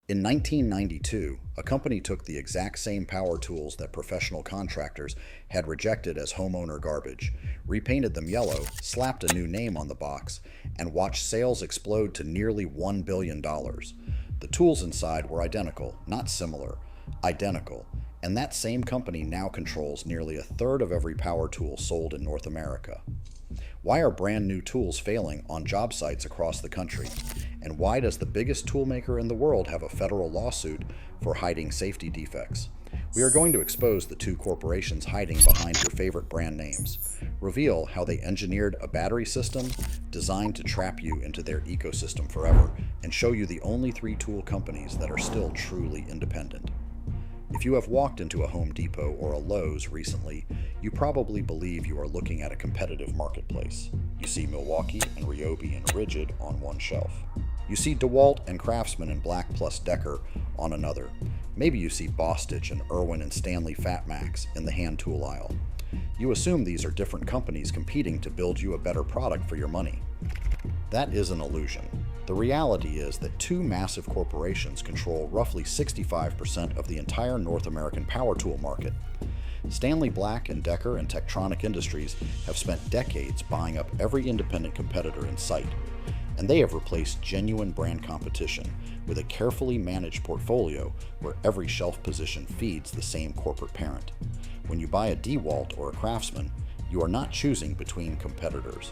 In 1992, a company took the exact same power tools that professional contractors had rejected as homeowner garbage, repainted them yellow, slapped a new name on the box, and watched sales explode to nearly $1 billion. The tools inside were identical, not similar, identical, and that same company now controls nearly a third of every power tool sold in North America. Why are brand new tools failing on job sites across the country? And why does the biggest toolmaker in the world have a federal lawsuit for hiding safety defects? We are going to expose the two corporations hiding behind your favorite brand names, reveal how they engineered a battery system designed to trap you into their ecosystem forever, and show you the only three tool companies that are still truly independent. If you have walked into a Home Depot or a Lowe's recently, you probably believe you are looking at a competitive marketplace. You see Milwaukee and Ryobi and Ridgid on one shelf. You see DeWalt and Craftsman and Black plus Decker on another. Maybe you see Bostitch and Irwin and Stanley FatMax in the hand tool aisle. You assume these are different companies competing to build you a better product for your money. That is an illusion. The reality is that two massive corporations control roughly 65% of the entire North American power tool market. Stanley Black & Decker and Techtronic Industries have spent decades buying up every independent competitor in sight, and they have replaced genuine brand competition with a carefully managed portfolio where every shelf position feeds the same corporate parent. When you buy a DeWalt or a Craftsman, you are not choosing between competitors.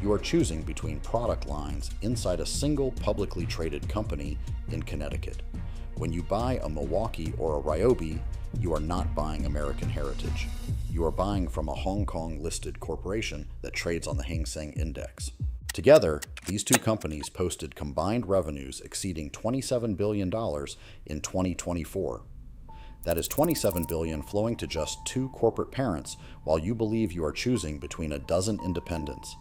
You are choosing between product lines inside a single publicly traded company in Connecticut. When you buy a Milwaukee or a Ryobi, you are not buying American heritage. You are buying from a Hong Kong listed corporation that trades on the Hang Seng Index. Together, these two companies posted combined revenues exceeding $27 billion in 2024. That is $27 billion flowing to just two corporate parents, while you believe you are choosing between a dozen independents.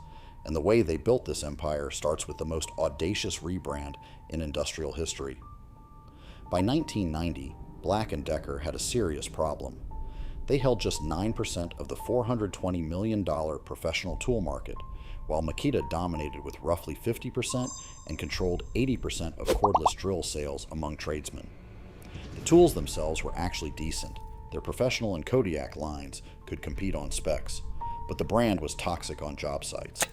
And the way they built this empire starts with the most audacious rebrand in industrial history. By 1990, Black & Decker had a serious problem. They held just 9% of the $420 million professional tool market, while Makita dominated with roughly 50% and controlled 80% of cordless drill sales among tradesmen. The tools themselves were actually decent. Their Professional and Kodiak lines could compete on specs, but the brand was toxic on job sites.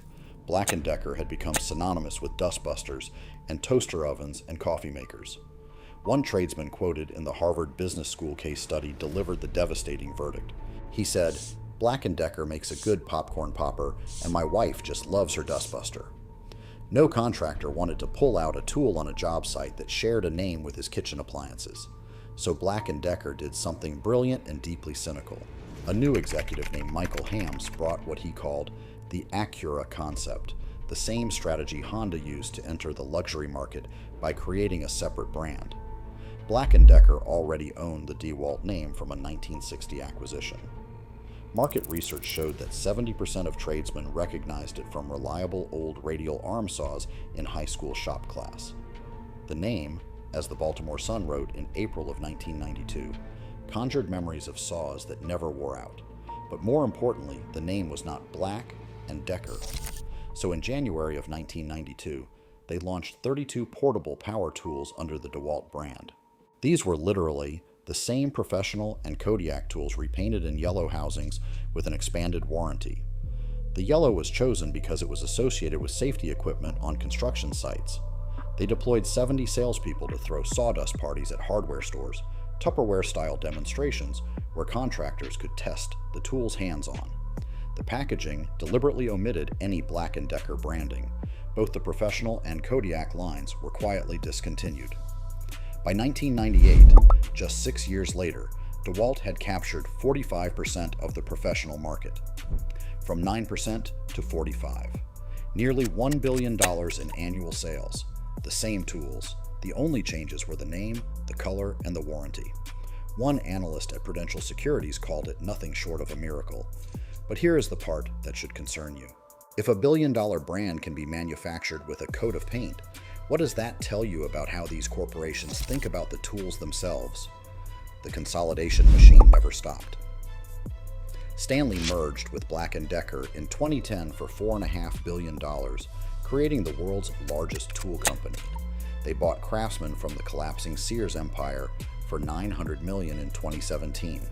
Black & Decker had become synonymous with dustbusters and toaster ovens and coffee makers. One tradesman quoted in the Harvard Business School case study delivered the devastating verdict. He said, "Black & Decker makes a good popcorn popper, and my wife just loves her dustbuster." No contractor wanted to pull out a tool on a job site that shared a name with his kitchen appliances. So Black & Decker did something brilliant and deeply cynical. A new executive named Michael Hams brought what he called the Acura concept, the same strategy Honda used to enter the luxury market by creating a separate brand. Black & Decker already owned the DeWalt name from a 1960 acquisition. Market research showed that 70% of tradesmen recognized it from reliable old radial arm saws in high school shop class. The name, as the Baltimore Sun wrote in April of 1992, conjured memories of saws that never wore out. But more importantly, the name was not Black & Decker. So in January of 1992, they launched 32 portable power tools under the DeWalt brand. These were literally the same Professional and Kodiak tools repainted in yellow housings with an expanded warranty. The yellow was chosen because it was associated with safety equipment on construction sites. They deployed 70 salespeople to throw sawdust parties at hardware stores, Tupperware-style demonstrations where contractors could test the tools hands-on. The packaging deliberately omitted any Black & Decker branding. Both the Professional and Kodiak lines were quietly discontinued. By 1998, just 6 years later, DeWalt had captured 45% of the professional market, from 9% to 45%. Nearly $1 billion in annual sales. The same tools. The only changes were the name, the color, and the warranty. One analyst at Prudential Securities called it nothing short of a miracle. But here is the part that should concern you. If a billion-dollar brand can be manufactured with a coat of paint, what does that tell you about how these corporations think about the tools themselves? The consolidation machine never stopped. Stanley merged with Black & Decker in 2010 for $4.5 billion, creating the world's largest tool company. They bought Craftsman from the collapsing Sears empire for $900 million in 2017.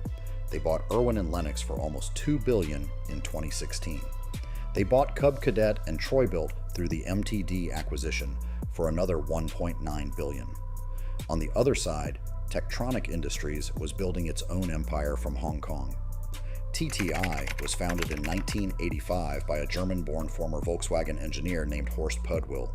They bought Irwin and Lennox for almost $2 billion in 2016. They bought Cub Cadet and Troy-Bilt through the MTD acquisition for another $1.9 billion. On the other side, Techtronic Industries was building its own empire from Hong Kong. TTI was founded in 1985 by a German-born former Volkswagen engineer named Horst Pudwill.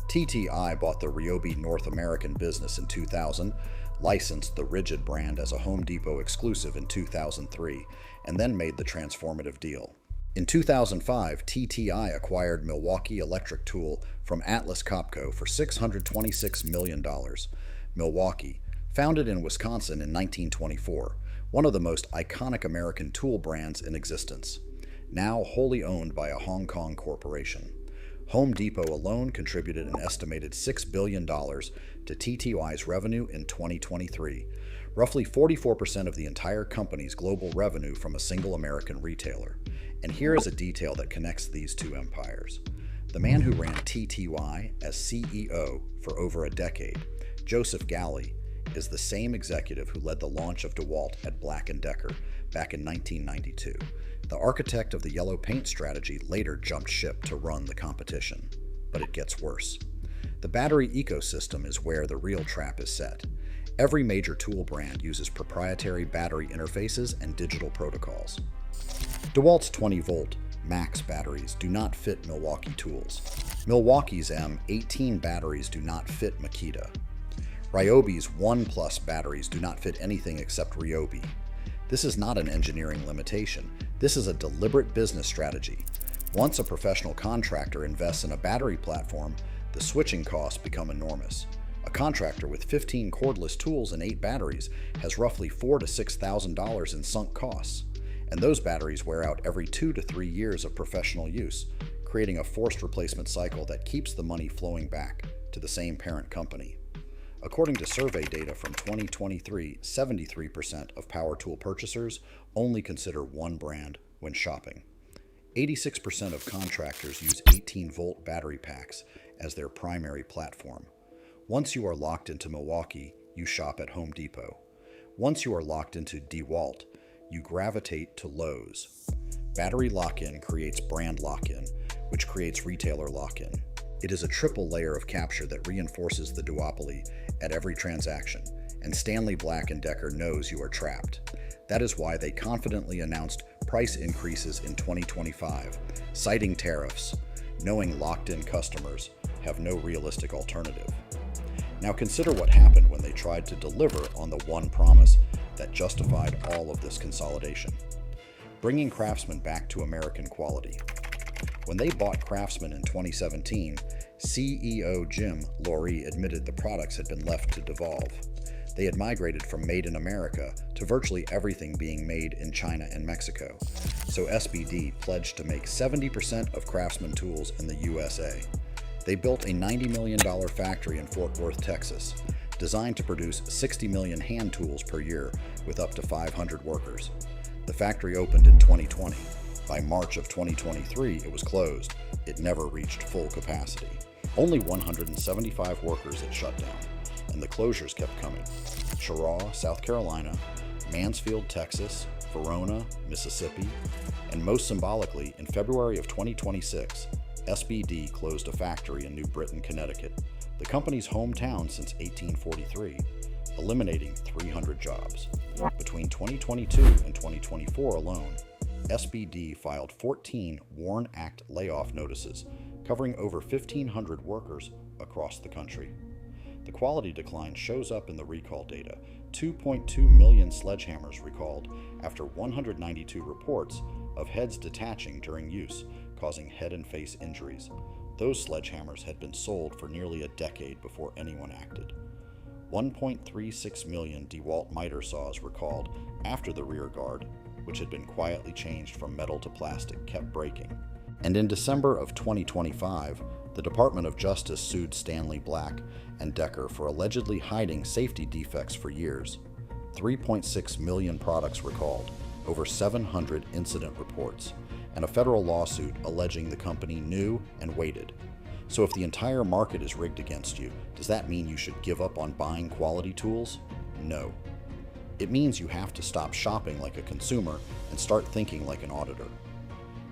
TTI bought the Ryobi North American business in 2000, licensed the Ridgid brand as a Home Depot exclusive in 2003, and then made the transformative deal. In 2005, TTI acquired Milwaukee Electric Tool from Atlas Copco for $626 million. Milwaukee, founded in Wisconsin in 1924, one of the most iconic American tool brands in existence, now wholly owned by a Hong Kong corporation. Home Depot alone contributed an estimated $6 billion to TTI's revenue in 2023, roughly 44% of the entire company's global revenue from a single American retailer. And here is a detail that connects these two empires. The man who ran TTI as CEO for over a decade, Joseph Galley, is the same executive who led the launch of DeWalt at Black & Decker back in 1992. The architect of the yellow paint strategy later jumped ship to run the competition. But it gets worse. The battery ecosystem is where the real trap is set. Every major tool brand uses proprietary battery interfaces and digital protocols. DeWalt's 20-volt Max batteries do not fit Milwaukee tools. Milwaukee's M18 batteries do not fit Makita. Ryobi's 1+ batteries do not fit anything except Ryobi. This is not an engineering limitation. This is a deliberate business strategy. Once a professional contractor invests in a battery platform, the switching costs become enormous. A contractor with 15 cordless tools and 8 batteries has roughly $4,000 to $6,000 in sunk costs, and those batteries wear out every 2 to 3 years of professional use, creating a forced replacement cycle that keeps the money flowing back to the same parent company. According to survey data from 2023, 73% of power tool purchasers only consider one brand when shopping. 86% of contractors use 18-volt battery packs as their primary platform. Once you are locked into Milwaukee, you shop at Home Depot. Once you are locked into DeWalt, you gravitate to Lowe's. Battery lock-in creates brand lock-in, which creates retailer lock-in. It is a triple layer of capture that reinforces the duopoly at every transaction, and Stanley Black & Decker knows you are trapped. That is why they confidently announced price increases in 2025, citing tariffs, knowing locked-in customers have no realistic alternative. Now consider what happened when they tried to deliver on the one promise that justified all of this consolidation: bringing Craftsman back to American quality. When they bought Craftsman in 2017, CEO Jim Loree admitted the products had been left to devolve. They had migrated from made in America to virtually everything being made in China and Mexico, so SBD pledged to make 70% of Craftsman tools in the USA. They built a $90 million factory in Fort Worth, Texas, designed to produce 60 million hand tools per year with up to 500 workers. The factory opened in 2020. By March of 2023, it was closed. It never reached full capacity. Only 175 workers had shut down, and the closures kept coming. Cheraw, South Carolina, Mansfield, Texas, Verona, Mississippi, and most symbolically, in February of 2026, SBD closed a factory in New Britain, Connecticut, the company's hometown since 1843, eliminating 300 jobs. Between 2022 and 2024 alone, SBD filed 14 WARN Act layoff notices, covering over 1,500 workers across the country. The quality decline shows up in the recall data. 2.2 million sledgehammers recalled after 192 reports of heads detaching during use, causing head and face injuries. Those sledgehammers had been sold for nearly a decade before anyone acted. 1.36 million DeWalt miter saws recalled after the rear guard, which had been quietly changed from metal to plastic, kept breaking. And in December of 2025, the Department of Justice sued Stanley Black & Decker for allegedly hiding safety defects for years. 3.6 million products recalled, over 700 incident reports, and a federal lawsuit alleging the company knew and waited. So if the entire market is rigged against you, does that mean you should give up on buying quality tools? No. It means you have to stop shopping like a consumer and start thinking like an auditor.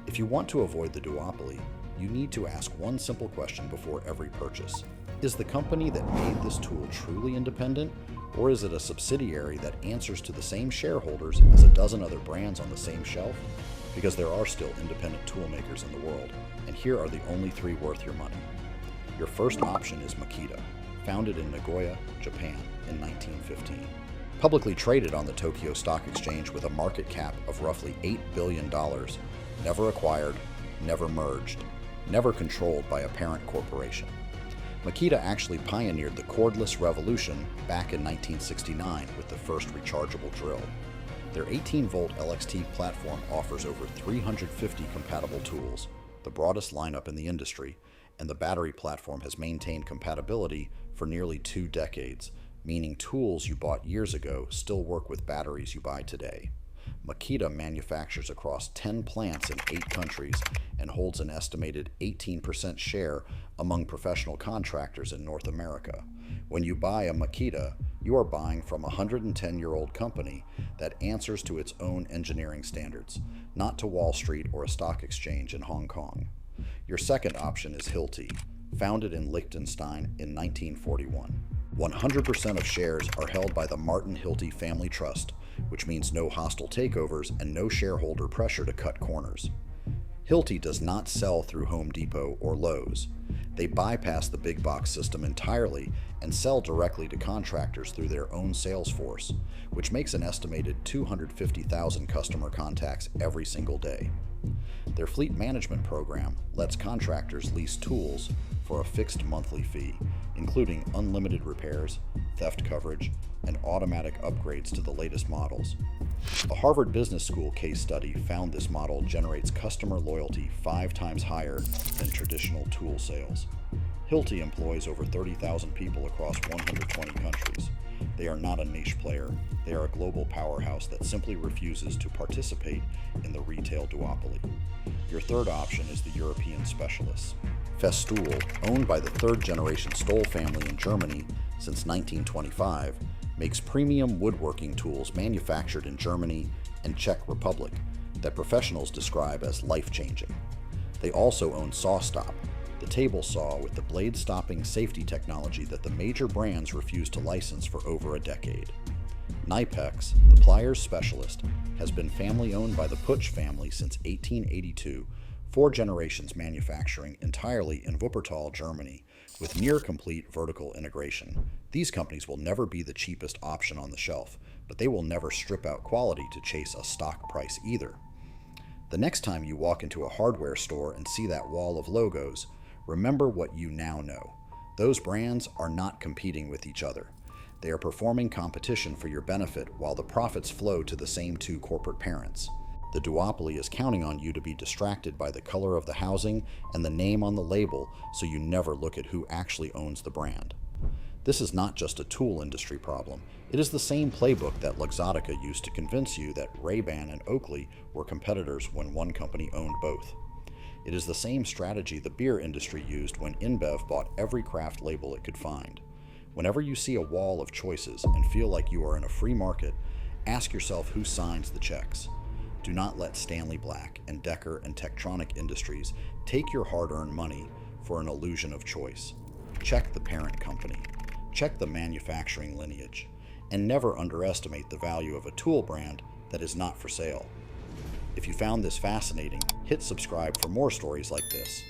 If you want to avoid the duopoly, you need to ask one simple question before every purchase. Is the company that made this tool truly independent, or is it a subsidiary that answers to the same shareholders as a dozen other brands on the same shelf? Because there are still independent tool makers in the world, and here are the only three worth your money. Your first option is Makita, founded in Nagoya, Japan in 1915. Publicly traded on the Tokyo Stock Exchange with a market cap of roughly $8 billion, never acquired, never merged, never controlled by a parent corporation. Makita actually pioneered the cordless revolution back in 1969 with the first rechargeable drill. Their 18-volt LXT platform offers over 350 compatible tools, the broadest lineup in the industry, and the battery platform has maintained compatibility for nearly 2 decades, meaning tools you bought years ago still work with batteries you buy today. Makita manufactures across 10 plants in 8 countries and holds an estimated 18% share among professional contractors in North America. When you buy a Makita, you are buying from a 110-year-old company that answers to its own engineering standards, not to Wall Street or a stock exchange in Hong Kong. Your second option is Hilti, founded in Liechtenstein in 1941. 100% of shares are held by the Martin Hilti Family Trust, which means no hostile takeovers and no shareholder pressure to cut corners. Hilti does not sell through Home Depot or Lowe's. They bypass the big box system entirely and sell directly to contractors through their own sales force, which makes an estimated 250,000 customer contacts every single day. Their fleet management program lets contractors lease tools for a fixed monthly fee, including unlimited repairs, theft coverage, and automatic upgrades to the latest models. A Harvard Business School case study found this model generates customer loyalty 5 times higher than traditional tool sales. Hilti employs over 30,000 people across 120 countries. They are not a niche player. They are a global powerhouse that simply refuses to participate in the retail duopoly. Your third option is the European specialists. Festool, owned by the third-generation Stoll family in Germany since 1925, makes premium woodworking tools manufactured in Germany and Czech Republic that professionals describe as life-changing. They also own SawStop, the table saw with the blade-stopping safety technology that the major brands refuse to license for over a decade. Knipex, the pliers specialist, has been family-owned by the Putsch family since 1882, 4 generations manufacturing entirely in Wuppertal, Germany, with near-complete vertical integration. These companies will never be the cheapest option on the shelf, but they will never strip out quality to chase a stock price either. The next time you walk into a hardware store and see that wall of logos, remember what you now know. Those brands are not competing with each other. They are performing competition for your benefit while the profits flow to the same 2 corporate parents. The duopoly is counting on you to be distracted by the color of the housing and the name on the label so you never look at who actually owns the brand. This is not just a tool industry problem. It is the same playbook that Luxottica used to convince you that Ray-Ban and Oakley were competitors when one company owned both. It is the same strategy the beer industry used when InBev bought every craft label it could find. Whenever you see a wall of choices and feel like you are in a free market, ask yourself who signs the checks. Do not let Stanley Black and Decker and Techtronic Industries take your hard-earned money for an illusion of choice. Check the parent company. Check the manufacturing lineage. And never underestimate the value of a tool brand that is not for sale. If you found this fascinating, hit subscribe for more stories like this.